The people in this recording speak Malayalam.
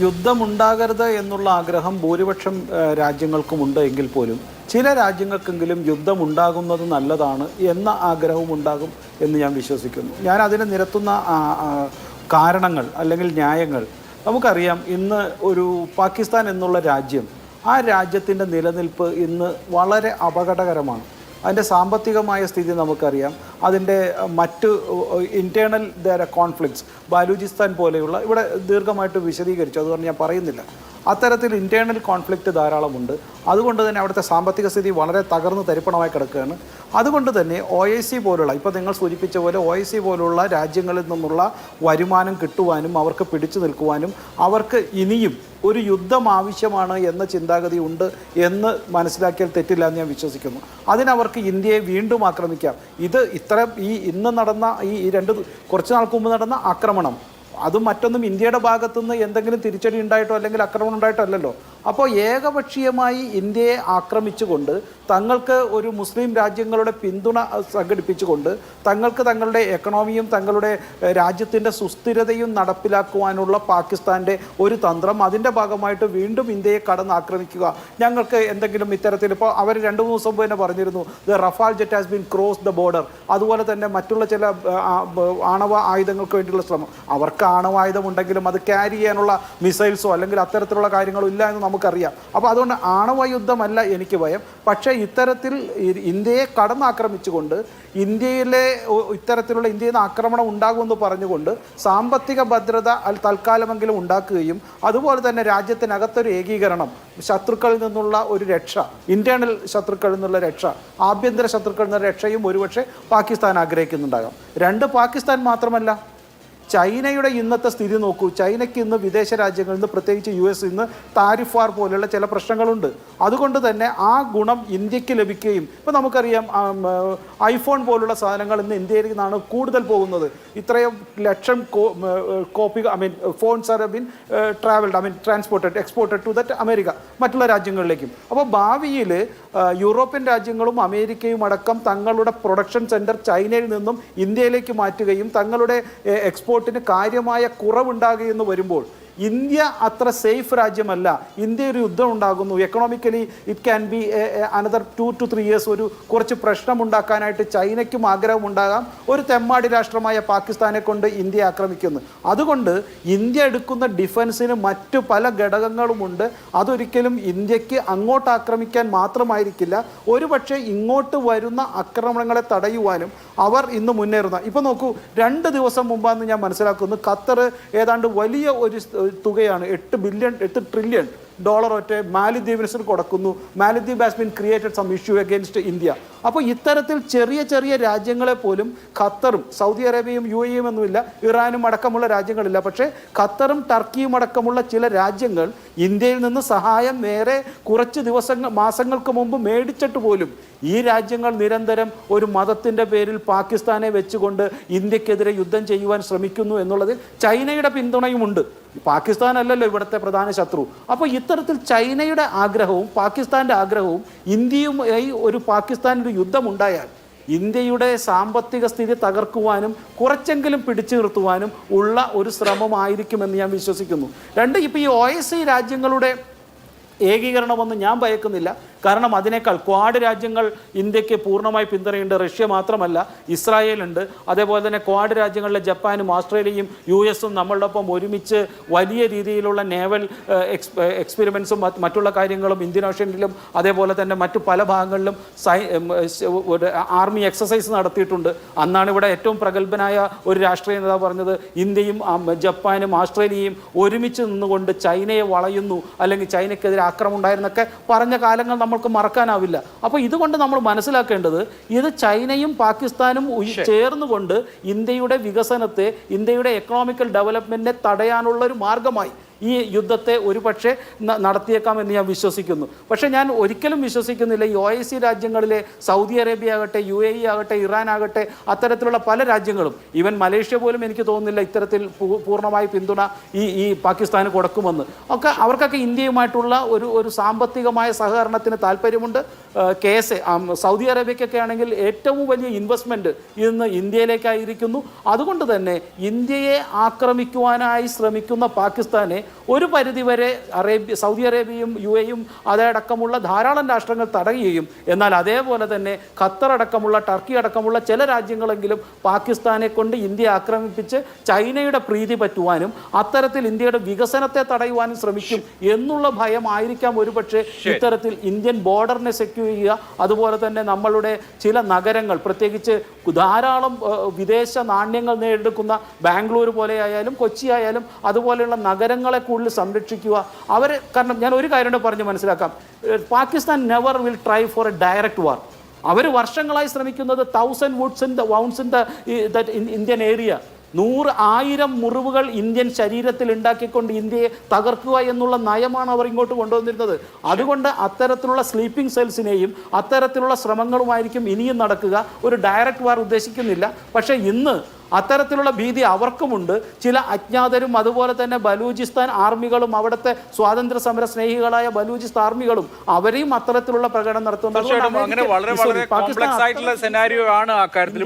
യുദ്ധമുണ്ടാകരുത് എന്നുള്ള ആഗ്രഹം ഭൂരിപക്ഷം രാജ്യങ്ങൾക്കുമുണ്ട് എങ്കിൽ പോലും ചില രാജ്യങ്ങൾക്കെങ്കിലും യുദ്ധമുണ്ടാകുന്നത് നല്ലതാണ് എന്ന ആഗ്രഹവും ഉണ്ടാകും എന്ന് ഞാൻ വിശ്വസിക്കുന്നു. ഞാൻ അതിന് നിരത്തുന്ന കാരണങ്ങൾ അല്ലെങ്കിൽ ന്യായങ്ങൾ നമുക്കറിയാം. ഇന്ന് ഒരു പാകിസ്ഥാൻ എന്നുള്ള രാജ്യം, ആ രാജ്യത്തിൻ്റെ നിലനിൽപ്പ് ഇന്ന് വളരെ അപകടകരമാണ്. അതിൻ്റെ സാമ്പത്തികമായ സ്ഥിതി നമുക്കറിയാം. അതിൻ്റെ മറ്റ് ഇൻറ്റേർണൽ കോൺഫ്ലിക്ട്സ്, ബാലൂചിസ്ഥാൻ പോലെയുള്ള, ഇവിടെ ദീർഘമായിട്ട് വിശദീകരിച്ചു, അതുകൊണ്ട് ഞാൻ പറയുന്നില്ല. അത്തരത്തിൽ ഇൻറ്റേർണൽ കോൺഫ്ലിക്റ്റ് ധാരാളമുണ്ട്. അതുകൊണ്ട് തന്നെ അവിടുത്തെ സാമ്പത്തിക സ്ഥിതി വളരെ തകർന്ന് തരിപ്പണമായി കിടക്കുകയാണ്. അതുകൊണ്ട് തന്നെ OIC പോലുള്ള, ഇപ്പോൾ നിങ്ങൾ സൂചിപ്പിച്ച പോലെ OIC പോലുള്ള രാജ്യങ്ങളിൽ നിന്നുള്ള വരുമാനം കിട്ടുവാനും അവർക്ക് പിടിച്ചു നിൽക്കുവാനും അവർക്ക് ഇനിയും ഒരു യുദ്ധം ആവശ്യമാണ് എന്ന ചിന്താഗതി ഉണ്ട് എന്ന് മനസ്സിലാക്കിയാൽ തെറ്റില്ല എന്ന് ഞാൻ വിശ്വസിക്കുന്നു. അതിനവർക്ക് ഇന്ത്യയെ വീണ്ടും ആക്രമിക്കാം. ഇന്ന് നടന്ന കുറച്ച് നാൾക്ക് മുമ്പ് നടന്ന ആക്രമണം, അതും മറ്റൊന്നും ഇന്ത്യയുടെ ഭാഗത്തുനിന്ന് എന്തെങ്കിലും തിരിച്ചടി ഉണ്ടായിട്ടോ അല്ലെങ്കിൽ ആക്രമണം ഉണ്ടായിട്ടോ അല്ലല്ലോ. അപ്പോൾ ഏകപക്ഷീയമായി ഇന്ത്യയെ ആക്രമിച്ചുകൊണ്ട് തങ്ങൾക്ക് ഒരു മുസ്ലിം രാജ്യങ്ങളുടെ പിന്തുണ സംഘടിപ്പിച്ചുകൊണ്ട് തങ്ങൾക്ക് തങ്ങളുടെ എക്കണോമിയും തങ്ങളുടെ രാജ്യത്തിൻ്റെ സുസ്ഥിരതയും നടപ്പിലാക്കുവാനുള്ള പാകിസ്ഥാൻ്റെ ഒരു തന്ത്രം, അതിൻ്റെ ഭാഗമായിട്ട് വീണ്ടും ഇന്ത്യയെ കടന്നാക്രമിക്കുക, ഞങ്ങൾക്ക് എന്തെങ്കിലും ഇത്തരത്തിൽ, ഇപ്പോൾ അവർ 2-3 ദിവസം മുമ്പ് തന്നെ പറഞ്ഞിരുന്നു the Rafale jet has been cross the border. അതുപോലെ തന്നെ മറ്റുള്ള ചില ആണവ ആയുധങ്ങൾക്ക് വേണ്ടിയുള്ള ശ്രമം, അവർക്ക് ആണവായുധം ഉണ്ടെങ്കിലും അത് ക്യാരി ചെയ്യാനുള്ള മിസൈൽസോ അല്ലെങ്കിൽ അത്തരത്തിലുള്ള കാര്യങ്ങളോ ഇല്ല എന്ന് നമുക്കറിയാം. അപ്പോൾ അതുകൊണ്ട് ആണവ യുദ്ധമല്ല എനിക്ക് ഭയം. പക്ഷേ ഇത്തരത്തിൽ ഇന്ത്യയെ കടന്നാക്രമിച്ചുകൊണ്ട് ഇന്ത്യയിലെ ഇത്തരത്തിലുള്ള ഇന്ത്യയിൽ നിന്ന് ആക്രമണം ഉണ്ടാകുമെന്ന് പറഞ്ഞുകൊണ്ട് സാമ്പത്തിക ഭദ്രത തൽക്കാലമെങ്കിലും ഉണ്ടാക്കുകയും അതുപോലെ തന്നെ രാജ്യത്തിനകത്തൊരു ഏകീകരണം, ശത്രുക്കളിൽ നിന്നുള്ള ഒരു രക്ഷ, ഇൻറ്റേർണൽ ശത്രുക്കളിൽ നിന്നുള്ള രക്ഷ, ആഭ്യന്തര ശത്രുക്കളിൽ നിന്നുള്ള രക്ഷയും ഒരുപക്ഷെ പാകിസ്ഥാൻ ആഗ്രഹിക്കുന്നുണ്ടാകാം. പാകിസ്ഥാൻ മാത്രമല്ല, ചൈനയുടെ ഇന്നത്തെ സ്ഥിതി നോക്കൂ. ചൈനയ്ക്ക് ഇന്ന് വിദേശ രാജ്യങ്ങളിൽ നിന്ന്, പ്രത്യേകിച്ച് US ഇന്ന് താരിഫാർ പോലെയുള്ള ചില പ്രശ്നങ്ങളുണ്ട്. അതുകൊണ്ട് തന്നെ ആ ഗുണം ഇന്ത്യക്ക് ലഭിക്കുകയും, ഇപ്പോൾ നമുക്കറിയാം iPhone പോലുള്ള സാധനങ്ങൾ ഇന്ന് ഇന്ത്യയിൽ നിന്നാണ് കൂടുതൽ പോകുന്നത്. ഇത്രയും lakh phones are been transported exported to that America, മറ്റുള്ള രാജ്യങ്ങളിലേക്കും. അപ്പോൾ ഭാവിയിൽ യൂറോപ്യൻ രാജ്യങ്ങളും അമേരിക്കയും അടക്കം തങ്ങളുടെ പ്രൊഡക്ഷൻ സെൻറ്റർ ചൈനയിൽ നിന്നും ഇന്ത്യയിലേക്ക് മാറ്റുകയും തങ്ങളുടെ എക്സ്പോർട്ടിന് കാര്യമായ കുറവുണ്ടാകുകയെന്ന് വരുമ്പോൾ ഇന്ത്യ അത്ര സേഫ് രാജ്യമല്ല. ഇന്ത്യ ഒരു യുദ്ധം ഉണ്ടാകുന്നു, economically it can be another 2 to 3 years ഒരു കുറച്ച് പ്രശ്നമുണ്ടാക്കാനായിട്ട് ചൈനയ്ക്കും ആഗ്രഹമുണ്ടാകാം. ഒരു തെമ്മാടി രാഷ്ട്രമായ പാകിസ്ഥാനെ കൊണ്ട് ഇന്ത്യ ആക്രമിക്കുന്നു. അതുകൊണ്ട് ഇന്ത്യ എടുക്കുന്ന ഡിഫൻസിന് മറ്റു പല ഘടകങ്ങളുമുണ്ട്. അതൊരിക്കലും ഇന്ത്യക്ക് അങ്ങോട്ട് ആക്രമിക്കാൻ മാത്രമായിരിക്കില്ല, ഒരുപക്ഷെ ഇങ്ങോട്ട് വരുന്ന ആക്രമണങ്ങളെ തടയുവാനും അവർ ഇന്ന് മുന്നേറുന്ന. ഇപ്പോൾ നോക്കൂ, 2 ദിവസം മുമ്പാന്ന് ഞാൻ മനസ്സിലാക്കുന്നു, ഖത്തർ ഏതാണ്ട് വലിയ ഒരു തുകയാണ്, $8 ട്രില്യൺ ഒറ്റ മാലിദ്വീപിന് കൊടുക്കുന്നു. മാലിദ്വീപ് has been created some issue against India. അപ്പോൾ ഇത്തരത്തിൽ ചെറിയ ചെറിയ രാജ്യങ്ങളെ പോലും ഖത്തറും, സൗദി അറേബ്യയും UAE ഒന്നുമില്ല, ഇറാനും അടക്കമുള്ള രാജ്യങ്ങളില്ല, പക്ഷേ ഖത്തറും ടർക്കിയും അടക്കമുള്ള ചില രാജ്യങ്ങൾ ഇന്ത്യയിൽ നിന്ന് സഹായം നേരെ കുറച്ച് മാസങ്ങൾക്ക് മുമ്പ് മേടിച്ചിട്ട് പോലും ഈ രാജ്യങ്ങൾ നിരന്തരം ഒരു മതത്തിൻ്റെ പേരിൽ പാകിസ്ഥാനെ വെച്ചുകൊണ്ട് ഇന്ത്യക്കെതിരെ യുദ്ധം ചെയ്യുവാൻ ശ്രമിക്കുന്നു എന്നുള്ളതിൽ ചൈനയുടെ പിന്തുണയുമുണ്ട്. പാകിസ്ഥാൻ അല്ലല്ലോ ഇവിടുത്തെ പ്രധാന ശത്രു. അപ്പോൾ ഇത്തരത്തിൽ ചൈനയുടെ ആഗ്രഹവും പാകിസ്ഥാൻ്റെ ആഗ്രഹവും ഇന്ത്യയുമായി ഒരു പാകിസ്ഥാനൊരു യുദ്ധമുണ്ടായാൽ ഇന്ത്യയുടെ സാമ്പത്തിക സ്ഥിതി തകർക്കുവാനും കുറച്ചെങ്കിലും പിടിച്ചു നിർത്തുവാനും ഉള്ള ഒരു ശ്രമമായിരിക്കുമെന്ന് ഞാൻ വിശ്വസിക്കുന്നു. ഇപ്പോൾ ഈ OIC രാജ്യങ്ങളുടെ ഏകീകരണമെന്ന് ഞാൻ ഭയക്കുന്നില്ല. കാരണം അതിനേക്കാൾ ക്വാഡ് രാജ്യങ്ങൾ ഇന്ത്യക്ക് പൂർണ്ണമായി പിന്തുണയുണ്ട്. റഷ്യ മാത്രമല്ല, ഇസ്രായേലുണ്ട്. അതേപോലെ തന്നെ ക്വാഡ് രാജ്യങ്ങളിലെ ജപ്പാനും ഓസ്ട്രേലിയയും US നമ്മളുടെ ഒപ്പം ഒരുമിച്ച് വലിയ രീതിയിലുള്ള നേവൽ എക്സ്പെരിമെൻസും മറ്റുള്ള കാര്യങ്ങളും ഇന്ത്യൻ ഓഷ്യനിലും അതേപോലെ തന്നെ മറ്റു പല ഭാഗങ്ങളിലും ആർമി എക്സസൈസ് നടത്തിയിട്ടുണ്ട്. അന്നാണ് ഇവിടെ ഏറ്റവും പ്രഗത്ഭനായ ഒരു രാഷ്ട്രീയ നേതാവ് പറഞ്ഞത്, ഇന്ത്യയും ജപ്പാനും ഓസ്ട്രേലിയയും ഒരുമിച്ച് നിന്നുകൊണ്ട് ചൈനയെ വളയുന്നു, അല്ലെങ്കിൽ ചൈനയ്ക്കെതിരെ ആക്രമണം ഉണ്ടായിരുന്നൊക്കെ പറഞ്ഞ കാലങ്ങൾ നമ്മൾക്ക് മറക്കാനാവില്ല. അപ്പോൾ ഇതുകൊണ്ട് നമ്മൾ മനസ്സിലാക്കേണ്ടത്, ഇത് ചൈനയും പാകിസ്ഥാനും ചേർന്നുകൊണ്ട് ഇന്ത്യയുടെ വികസനത്തെ, ഇന്ത്യയുടെ എക്കണോമിക്കൽ ഡെവലപ്മെൻറ്റിനെ തടയാനുള്ളൊരു മാർഗമായി ഈ യുദ്ധത്തെ ഒരുപക്ഷെ നടത്തിയേക്കാമെന്ന് ഞാൻ വിശ്വസിക്കുന്നു. പക്ഷേ ഞാൻ ഒരിക്കലും വിശ്വസിക്കുന്നില്ല ഈ OIC രാജ്യങ്ങളിലെ സൗദി അറേബ്യ ആകട്ടെ, UAE ആകട്ടെ, ഇറാൻ ആകട്ടെ, അത്തരത്തിലുള്ള പല രാജ്യങ്ങളും, ഈവൻ മലേഷ്യ പോലും എനിക്ക് തോന്നുന്നില്ല ഇത്തരത്തിൽ പൂർണ്ണമായി പിന്തുണ ഈ പാകിസ്ഥാന് കൊടുക്കുമെന്ന്. അവർക്കൊക്കെ ഇന്ത്യയുമായിട്ടുള്ള ഒരു സാമ്പത്തികമായ സഹകരണത്തിന് താല്പര്യമുണ്ട്. സൗദി അറേബ്യക്കൊക്കെ ആണെങ്കിൽ ഏറ്റവും വലിയ ഇൻവെസ്റ്റ്മെൻറ്റ് ഇന്ന് ഇന്ത്യയിലേക്കായിരിക്കുന്നു. അതുകൊണ്ട് തന്നെ ഇന്ത്യയെ ആക്രമിക്കുവാനായി ശ്രമിക്കുന്ന പാകിസ്ഥാനെ ഒരു പരിധിവരെ സൗദി അറേബ്യയും UAE-യും അതടക്കമുള്ള ധാരാളം രാഷ്ട്രങ്ങൾ തടയുകയും എന്നാൽ അതേപോലെ തന്നെ ഖത്തർ അടക്കമുള്ള ടർക്കി അടക്കമുള്ള ചില രാജ്യങ്ങളെങ്കിലും പാകിസ്ഥാനെ കൊണ്ട് ഇന്ത്യയെ ആക്രമിപ്പിച്ച് ചൈനയുടെ പ്രീതി പറ്റുവാനും അത്തരത്തിൽ ഇന്ത്യയുടെ വികസനത്തെ തടയുവാനും ശ്രമിക്കും എന്നുള്ള ഭയമായിരിക്കാം ഒരുപക്ഷെ ഇത്തരത്തിൽ ഇന്ത്യൻ ബോർഡറിനെ സെക്യൂർ ചെയ്യുക. അതുപോലെ തന്നെ നമ്മളുടെ ചില നഗരങ്ങൾ, പ്രത്യേകിച്ച് ധാരാളം വിദേശ നാണ്യങ്ങൾ നേടിയെടുക്കുന്ന ബാംഗ്ലൂർ പോലെ ആയാലും കൊച്ചി ആയാലും അതുപോലെയുള്ള നഗരങ്ങളെ കൂടുതൽ സംരക്ഷിക്കുക. കാരണം ഞാൻ ഒരു കാര്യം പറഞ്ഞ് മനസ്സിലാക്കാം, Pakistan never will try for a direct war. അവർ വർഷങ്ങളായി ശ്രമിക്കുന്നത് 1000 wounds in the Indian area, 100,000 മുറിവുകൾ ഇന്ത്യൻ ശരീരത്തിൽ ഉണ്ടാക്കിക്കൊണ്ട് ഇന്ത്യയെ തകർക്കുക എന്നുള്ള നയമാണ് അവർ ഇങ്ങോട്ട് കൊണ്ടുവന്നിരുന്നത്. അതുകൊണ്ട് അത്തരത്തിലുള്ള സ്ലീപ്പിംഗ് സെൽസിനെയും അത്തരത്തിലുള്ള ശ്രമങ്ങളുമായിരിക്കും ഇനിയും നടക്കുക. ഒരു ഡയറക്റ്റ് വാർ ഉദ്ദേശിക്കുന്നില്ല. പക്ഷേ ഇന്ന് അത്തരത്തിലുള്ള ഭീതി അവർക്കുമുണ്ട്. ചില അജ്ഞാതരും അതുപോലെ തന്നെ ബലൂചിസ്ഥാൻ ആർമികളും അവിടുത്തെ സ്വാതന്ത്ര്യ സമര സ്നേഹികളായ ബലൂചിസ്ഥാൻ ആർമികളും അവരെയും അത്തരത്തിലുള്ള പ്രകടനം നടത്തുന്നുണ്ട്. വളരെ വളരെ കോംപ്ലക്സ് ആയിട്ടുള്ള സെനാരിയോ ആണ് ആ കാര്യത്തിൽ.